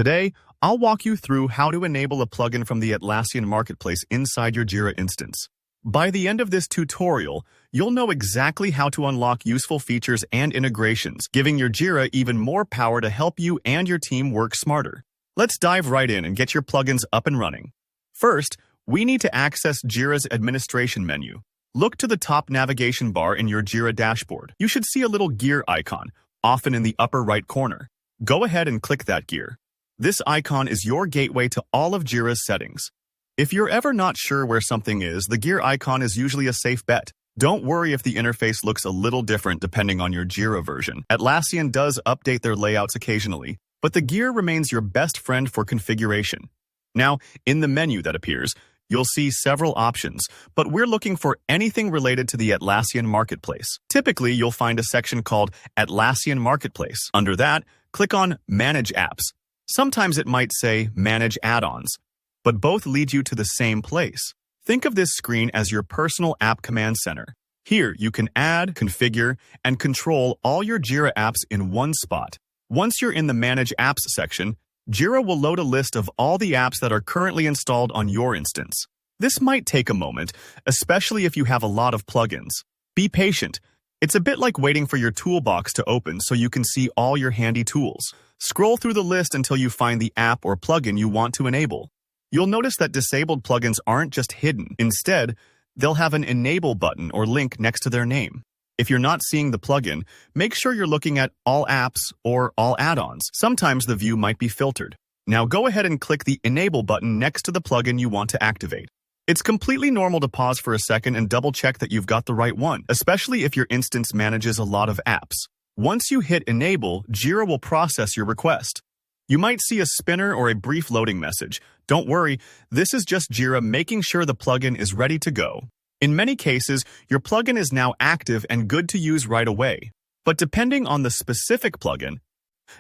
Today, I'll walk you through how to enable a plugin from the Atlassian marketplace inside your Jira instance. By the end of this tutorial, you'll know exactly how to unlock useful features and integrations, giving your Jira even more power to help you and your team work smarter. Let's dive right in and get your plugins up and running. First, we need to access Jira's administration menu. Look to the top navigation bar in your Jira dashboard. You should see a little gear icon, often in the upper right corner. Go ahead and click that gear. This icon is your gateway to all of Jira's settings. If you're ever not sure where something is, the gear icon is usually a safe bet. Don't worry if the interface looks a little different depending on your Jira version. Atlassian does update their layouts occasionally, but the gear remains your best friend for configuration. Now, in the menu that appears, you'll see several options, but we're looking for anything related to the Atlassian marketplace. Typically, you'll find a section called Atlassian Marketplace. Under that, click on Manage Apps. Sometimes it might say Manage Add-ons, but both lead you to the same place. Think of this screen as your personal app command center. Here, you can add, configure, and control all your Jira apps in one spot. Once you're in the Manage Apps section, Jira will load a list of all the apps that are currently installed on your instance. This might take a moment, especially if you have a lot of plugins. Be patient. It's a bit like waiting for your toolbox to open so you can see all your handy tools. Scroll through the list until you find the app or plugin you want to enable. You'll notice that disabled plugins aren't just hidden. Instead, they'll have an Enable button or link next to their name. If you're not seeing the plugin, make sure you're looking at All Apps or All Add-ons. Sometimes the view might be filtered. Now go ahead and click the Enable button next to the plugin you want to activate. It's completely normal to pause for a second and double-check that you've got the right one, especially if your instance manages a lot of apps. Once you hit Enable, Jira will process your request. You might see a spinner or a brief loading message. Don't worry, this is just Jira making sure the plugin is ready to go. In many cases, your plugin is now active and good to use right away. But depending on the specific plugin,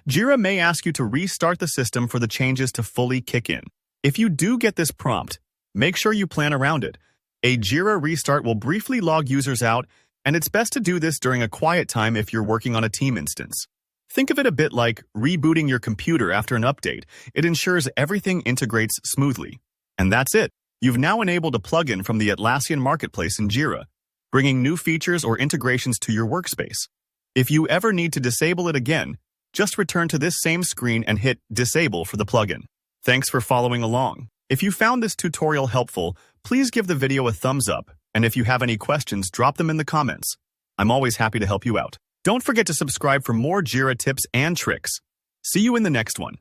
Jira may ask you to restart the system for the changes to fully kick in. If you do get this prompt, make sure you plan around it. A Jira restart will briefly log users out, and it's best to do this during a quiet time if you're working on a team instance. Think of it a bit like rebooting your computer after an update. It ensures everything integrates smoothly. And that's it. You've now enabled a plugin from the Atlassian marketplace in Jira, bringing new features or integrations to your workspace. If you ever need to disable it again, just return to this same screen and hit Disable for the plugin. Thanks for following along. If you found this tutorial helpful, please give the video a thumbs up, and if you have any questions, drop them in the comments. I'm always happy to help you out. Don't forget to subscribe for more Jira tips and tricks. See you in the next one.